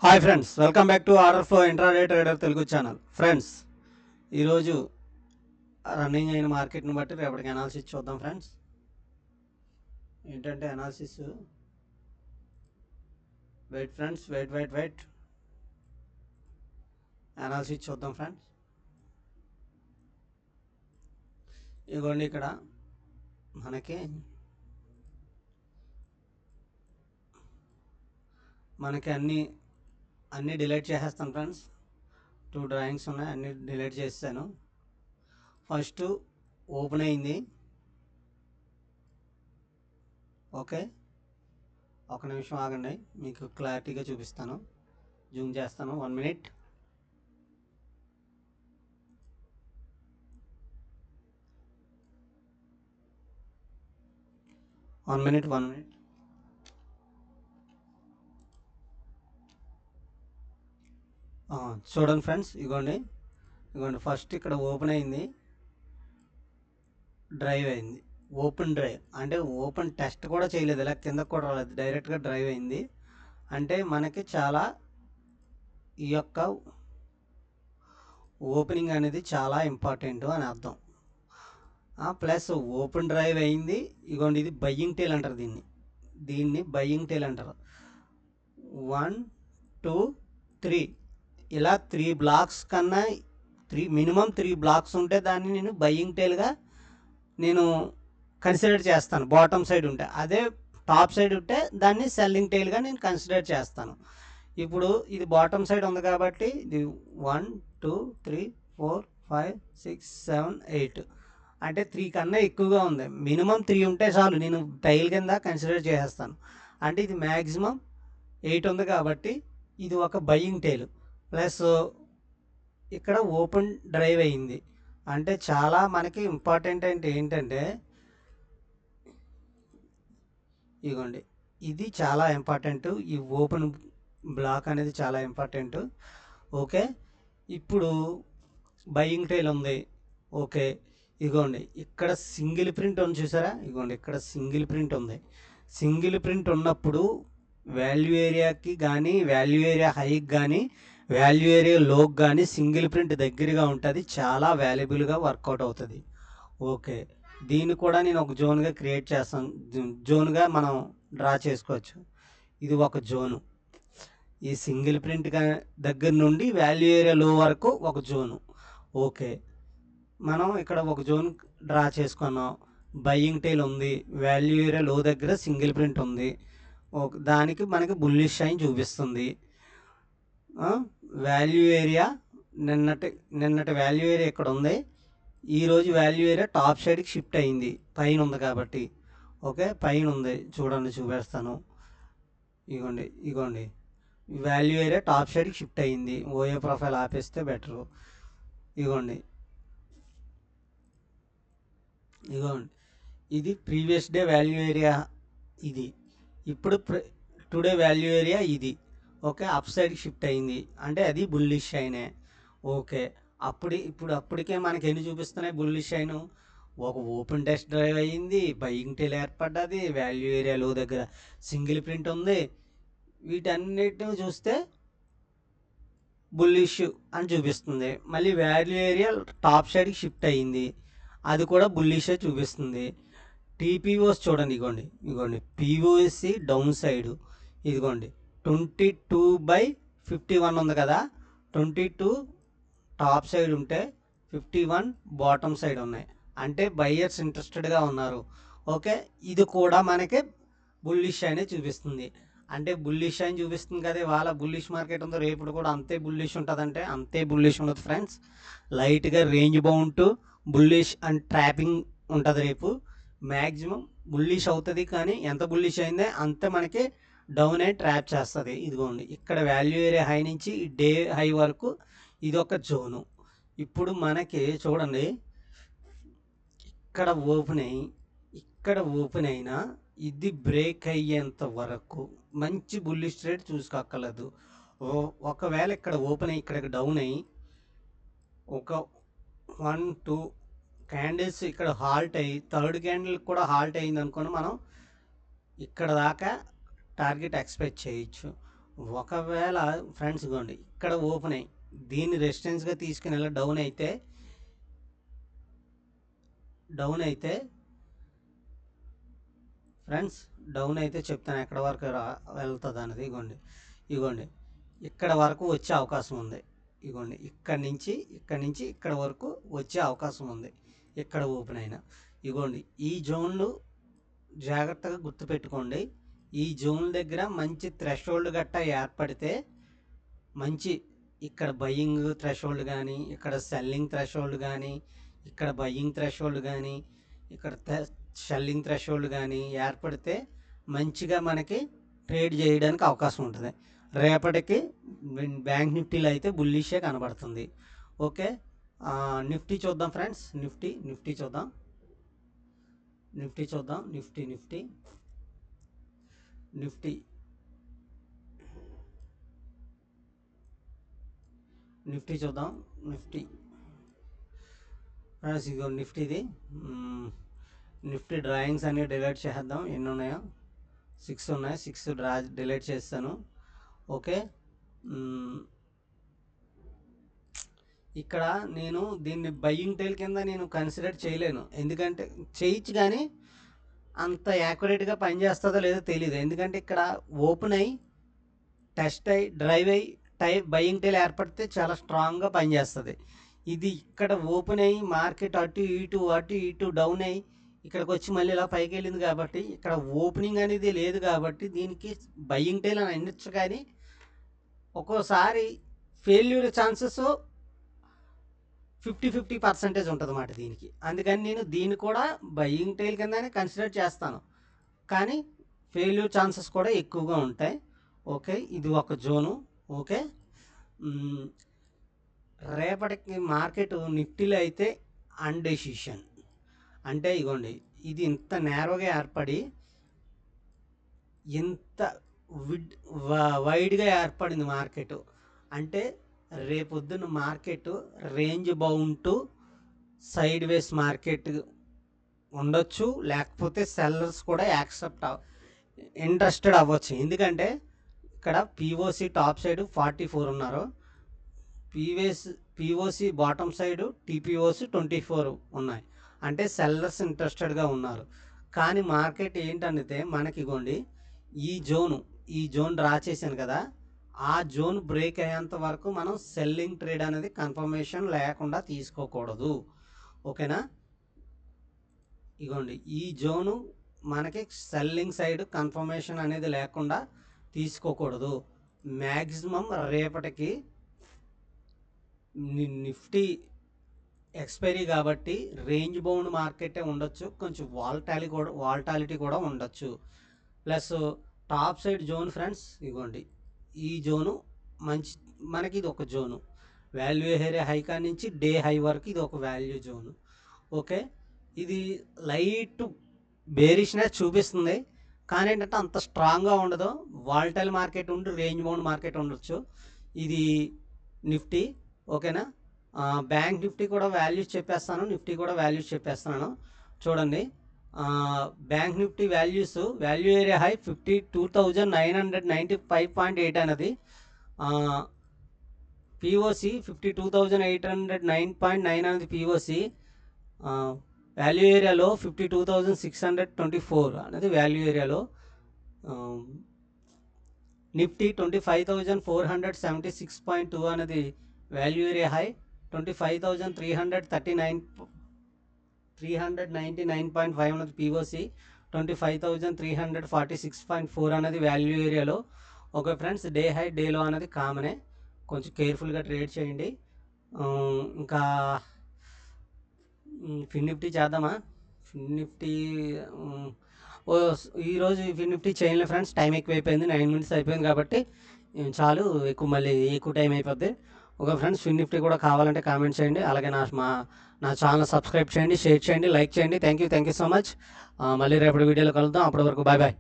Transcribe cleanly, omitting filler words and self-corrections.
Hi friends, welcome back to order flow intraday trader Telugu channel. Friends, ఈరోజు running అయిన మార్కెట్ని బట్టి రేపటికి అనాలిసిస్ చూద్దాం. ఫ్రెండ్స్, ఏంటంటే అనాలిసిస్ వెయిట్ అనాలిసిస్ చూద్దాం. ఫ్రెండ్స్, ఇదిగోండి ఇక్కడ మనకి అన్నీ డిలీట్ చేసేస్తాను. ఫ్రెండ్స్, 2 డ్రాయింగ్స్ ఉన్నాయి, అన్నీ డిలీట్ చేస్తాను. ఫస్ట్ ఓపెన్ అయింది. ఓకే, ఒక నిమిషం ఆగండి, మీకు క్లారిటీగా చూపిస్తాను. జూమ్ చేస్తాను. 1 మినిట్. చూడండి ఫ్రెండ్స్, ఇగోండి ఫస్ట్ ఇక్కడ ఓపెన్ అయింది, డ్రైవ్ అయింది. ఓపెన్ డ్రైవ్ అంటే ఓపెన్ టెస్ట్ కూడా చేయలేదు, ఇలా కింద కూడా రాలేదు, డైరెక్ట్గా డ్రైవ్ అయింది. అంటే మనకి చాలా ఈ యొక్క ఓపెనింగ్ అనేది చాలా ఇంపార్టెంట్ అని అర్థం. ప్లస్ ఓపెన్ డ్రైవ్ అయింది. ఇగోండి, ఇది బయ్యింగ్ టేల్ అంటారు, దీన్ని బయ్యింగ్ టేల్ అంటారు. 1 2 3 ఇలా 3 బ్లాక్స్ కన్నా మినిమం 3 బ్లాక్స్ ఉంటే దాన్ని నేను బయ్యింగ్ టేల్గా నేను కన్సిడర్ చేస్తాను. బాటమ్ సైడ్ ఉంటే, అదే టాప్ సైడ్ ఉంటే దాన్ని సెల్లింగ్ టైల్గా నేను కన్సిడర్ చేస్తాను. ఇప్పుడు ఇది బాటమ్ సైడ్ ఉంది కాబట్టి ఇది 1 2 3 4 5 6 7 8 అంటే 3 కన్నా ఎక్కువగా ఉంది. మినిమం 3 ఉంటే చాలు, నేను టైల్ కింద కన్సిడర్ చేసేస్తాను. అంటే ఇది మ్యాక్సిమం 8 ఉంది కాబట్టి ఇది ఒక బయ్యింగ్ టైల్. ప్లస్ ఇక్కడ ఓపెన్ డ్రైవ్ అయింది. అంటే చాలా మనకి ఇంపార్టెంట్ అంటే ఏంటంటే, ఇదిగోండి, ఇది చాలా ఇంపార్టెంట్. ఈ ఓపెన్ బ్లాక్ అనేది చాలా ఇంపార్టెంట్. ఓకే, ఇప్పుడు బయ్యింగ్ టైల్ ఉంది. ఓకే, ఇదిగోండి ఇక్కడ సింగిల్ ప్రింట్ ఉంది, చూసారా? ఇదిగోండి ఇక్కడ సింగిల్ ప్రింట్ ఉంది. సింగిల్ ప్రింట్ ఉన్నప్పుడు వాల్యూ ఏరియాకి కానీ, వాల్యూ ఏరియా హైకి కానీ, వాల్యూ ఏరియా లోకి కానీ సింగిల్ ప్రింట్ దగ్గరగా ఉంటుంది, చాలా వాల్యుబుల్గా వర్కౌట్ అవుతుంది. ఓకే, దీన్ని కూడా నేను ఒక జోన్గా క్రియేట్ చేస్తాను. జోన్గా మనం డ్రా చేసుకోవచ్చు. ఇది ఒక జోను. ఈ సింగిల్ ప్రింట్ దగ్గర నుండి వాల్యూ ఏరియా లో వరకు ఒక జోను. ఓకే, మనం ఇక్కడ ఒక జోన్ డ్రా చేసుకున్నాం. బయ్యింగ్ టైల్ ఉంది, వాల్యూ ఏరియా లో దగ్గర సింగిల్ ప్రింట్ ఉంది. దానికి మనకి బుల్లిష్ షైన్ చూపిస్తుంది. వాల్యూ ఏరియా నిన్నటి వాల్యూ ఏరియా ఇక్కడ ఉంది. ఈరోజు వాల్యూ ఏరియా టాప్ సైడ్కి షిఫ్ట్ అయింది, పైన ఉంది కాబట్టి. ఓకే, పైన ఉంది, చూడండి, చూపిస్తాను. ఇగోండి వాల్యూ ఏరియా టాప్ సైడ్కి షిఫ్ట్ అయింది. ఓఏ ప్రొఫైల్ ఆపేస్తే బెటరు. ఇగోండి ఇది ప్రీవియస్ డే వాల్యూ ఏరియా, ఇది ఇప్పుడు టుడే వాల్యూ ఏరియా ఇది. ఓకే, అప్ సైడ్కి షిఫ్ట్ అయింది అంటే అది బుల్లిష్ షైనే. ఓకే, అప్పటికే మనకి ఎన్ని చూపిస్తున్నాయి బుల్లిష్ షైన్? ఒక ఓపెన్ టెస్ట్ డ్రైవ్ అయ్యింది, బయ్యింగ్ టైల్ ఏర్పడ్డది, వాల్యూ ఏరియా లో దగ్గర సింగిల్ ప్రింట్ ఉంది. వీటన్నిటిని చూస్తే బుల్లిష్ అని చూపిస్తుంది. మళ్ళీ వాల్యూ ఏరియా టాప్ సైడ్కి షిఫ్ట్ అయ్యింది, అది కూడా బుల్లిషే చూపిస్తుంది. టీపీఓస్ చూడండి, ఇగోండి పీఓసి డౌన్ సైడ్, ఇదిగోండి 22/51 ఉంది కదా. 22 టాప్ సైడ్ ఉంటే 51 బాటమ్ సైడ్ ఉన్నాయి, అంటే బయ్యర్స్ ఇంట్రెస్టెడ్గా ఉన్నారు. ఓకే, ఇది కూడా మనకి బుల్లిష్ అనే చూపిస్తుంది. అంటే బుల్లిష్ అని చూపిస్తుంది కదా, ఇవాళ బుల్లిష్ మార్కెట్ ఉందో రేపు కూడా అంతే బుల్లిష్ ఉంటుందంటే అంతే బుల్లిష్ ఉండదు ఫ్రెండ్స్. లైట్గా range bound bullish and trapping ఉంటుంది. రేపు మ్యాక్సిమం బుల్లిష్ అవుతుంది, కానీ ఎంత బుల్లిష్ అయిందే అంతే మనకి డౌన్ అయి ట్రాప్ చేస్తుంది. ఇదిగోండి ఇక్కడ వాల్యూ ఏరియా హై నుంచి డే హై వరకు ఇది ఒక జోను. ఇప్పుడు మనకి చూడండి, ఇక్కడ ఓపెన్ అయినా ఇది బ్రేక్ అయ్యేంత వరకు మంచి బుల్లిష్ ట్రేడ్ చూసుకోక్కర్లేదు. ఒకవేళ ఇక్కడ ఓపెన్ అయ్యి ఇక్కడ డౌన్ అయ్యి ఒక 1 2 క్యాండిల్స్ ఇక్కడ హాల్ట్ అయ్యి థర్డ్ క్యాండిల్ కూడా హాల్ట్ అయింది అనుకోని మనం ఇక్కడ దాకా టార్గెట్ ఎక్స్పెక్ట్ చేయొచ్చు. ఒకవేళ ఫ్రెండ్స్ ఇగోండి ఇక్కడ ఓపెన్ అయ్యి దీన్ని రెసిస్టెన్స్గా తీసుకుని ఇలా డౌన్ అయితే ఫ్రెండ్స్ డౌన్ అయితే చెప్తాను ఎక్కడ వరకు వెళ్తుంది అనేది. ఇగోండి ఇక్కడ వరకు వచ్చే అవకాశం ఉంది. ఇగోండి ఇక్కడి నుంచి ఇక్కడ వరకు వచ్చే అవకాశం ఉంది ఇక్కడ ఓపెన్ అయినా. ఇగోండి ఈ జోన్లు జాగ్రత్తగా గుర్తుపెట్టుకోండి. ఈ జోన్ దగ్గర మంచి థ్రెషోల్డ్ గట్టా ఏర్పడితే మంచి ఇక్కడ బయ్యింగ్ థ్రెషోల్డ్ కానీ, ఇక్కడ సెల్లింగ్ థ్రెషోల్డ్ కానీ, ఇక్కడ బయ్యింగ్ థ్రెషోల్డ్ కానీ, ఇక్కడ సెల్లింగ్ థ్రెషోల్డ్ కానీ ఏర్పడితే మంచిగా మనకి ట్రేడ్ చేయడానికి అవకాశం ఉంటుంది. రేపటికి బ్యాంక్ నిఫ్టీలో అయితే బుల్లిషే కనబడుతుంది. ఓకే, నిఫ్టీ చూద్దాం ఫ్రెండ్స్. నిఫ్టీ చూద్దాం. నిఫ్టీ చూద్దాం. ఫ్రెండ్స్ ఇగో నిఫ్టీది. నిఫ్టీ డ్రాయింగ్స్ అన్ని డిలీట్ చేద్దాం. ఎన్ని ఉన్నాయో 6 ఉన్నాయి. 6 డిలీట్ చేస్తాను. ఓకే, ఇక్కడ నేను దీన్ని బయ్యింగ్ టైల్ కింద నేను కన్సిడర్ చేయలేను. ఎందుకంటే చేయొచ్చు కానీ అంత యాక్యురేట్గా పనిచేస్తుందో లేదో తెలియదు. ఎందుకంటే ఇక్కడ ఓపెన్ అయ్యి టెస్ట్ అయ్యి డ్రైవ్ అయ్యి బయ్యింగ్ టైల్ ఏర్పడితే చాలా స్ట్రాంగ్గా పనిచేస్తుంది. ఇది ఇక్కడ ఓపెన్ అయ్యి మార్కెట్ అటు ఇటు డౌన్ అయ్యి ఇక్కడికి వచ్చి మళ్ళీ ఇలా పైకి వెళ్ళింది కాబట్టి ఇక్కడ ఓపెనింగ్ అనేది లేదు కాబట్టి దీనికి బయ్యింగ్ టైల్ అని అనొచ్చు. కానీ ఒక్కోసారి ఫెయిల్యూర్ ఛాన్సెస్ 50% ఉంటుంది అన్నమాట దీనికి. అందుకని నేను దీన్ని కూడా బయ్యింగ్ టైల్ కిందనే కన్సిడర్ చేస్తాను, కానీ ఫెయిల్యూర్ ఛాన్సెస్ కూడా ఎక్కువగా ఉంటాయి. ఓకే, ఇది ఒక జోను. ఓకే, రేపటికి మార్కెట్ నిఫ్టీలో అయితే అన్డెసిషన్ అంటే ఇగోండి ఇది ఇంత నేరోగా ఏర్పడి ఇంత వైడ్గా ఏర్పడింది మార్కెట్. అంటే రేపొద్దున market range bound to side ways market ఉండొచ్చు, లేకపోతే సెల్లర్స్ కూడా ఇంట్రెస్టెడ్ అవ్వచ్చు. ఎందుకంటే ఇక్కడ పిఓసి టాప్ సైడ్ 44 ఉన్నారు, పిఓసి బాటమ్ సైడ్ టీపీఓసి 24 ఉన్నాయి. అంటే సెల్లర్స్ ఇంట్రెస్టెడ్గా ఉన్నారు. కానీ మార్కెట్ ఏంటంటే మనకి ఇగోండి ఈ జోన్ డ్రా చేశాను కదా, ఆ జోన్ బ్రేక్ అయ్యేంత వరకు మనం సెల్లింగ్ ట్రేడ్ అనేది కన్ఫర్మేషన్ లేకుండా తీసుకోకూడదు. ఓకేనా, ఇగోండి ఈ జోను మనకి సెల్లింగ్ సైడ్ కన్ఫర్మేషన్ అనేది లేకుండా తీసుకోకూడదు. మ్యాక్సిమం రేపటికి నిఫ్టీ ఎక్స్పైరీ కాబట్టి రేంజ్ బౌండ్ మార్కెటే ఉండొచ్చు, కొంచెం వాల్టాలిటీ కూడా ఉండొచ్చు. Plus top side zone friends ఇగోండి ఈ జోను మనకి ఇది ఒక జోను. వాల్యూ ఏరియా హై కా నుంచి డే హై వరకు ఇది ఒక వాల్యూ జోను. ఓకే, ఇది లైట్ బేరిష్నెస్ చూపిస్తుంది, కానీ ఏంటంటే అంత స్ట్రాంగ్గా ఉండదు. Wall tile market range bound market ఉండొచ్చు ఇది నిఫ్టీ. ఓకేనా, బ్యాంక్ నిఫ్టీ కూడా వాల్యూస్ చెప్పేస్తాను, నిఫ్టీ కూడా వాల్యూస్ చెప్పేస్తున్నాను. చూడండి, bank Nifty value area high 52,995.8 అనేది, పిఓసి 52,809.9 అనేది పిఓసి. వాల్యూ ఏరియాలో 52,624 అనేది వాల్యూ ఏరియాలో. నిఫ్టీ 25,476.2 అనేది వాల్యూ ఏరియా హై. 25,399.5 అనేది పిఓసి. 25,346.4 అనేది వాల్యూ ఏరియాలో. Okay friends, day high day లో అనేది కామనే, కొంచెం కేర్ఫుల్గా ట్రేడ్ చేయండి. ఇంకా ఫిన్ నిఫ్టీ చేద్దామా? ఫిన్ నిఫ్టీ ఈరోజు ఫిన్ నిఫ్టీ చేయలే ఫ్రెండ్స్, టైం ఎక్కువ అయిపోయింది, 9 minutes అయిపోయింది కాబట్టి చాలు, మళ్ళీ ఎక్కువ టైం అయిపోద్ది. ఓకే ఫ్రెండ్స్, ఫిన్ నిఫ్టీ కూడా కావాలంటే కామెంట్ చేయండి. అలాగే నా ఛానల్ సబ్స్క్రైబ్ చేయండి, షేర్ చేయండి, లైక్ చేయండి. Thank you so much. మళ్ళీ రేపటి వీడియోలో కలుద్దాం. అప్పటి వరకు బాయ్ బాయ్.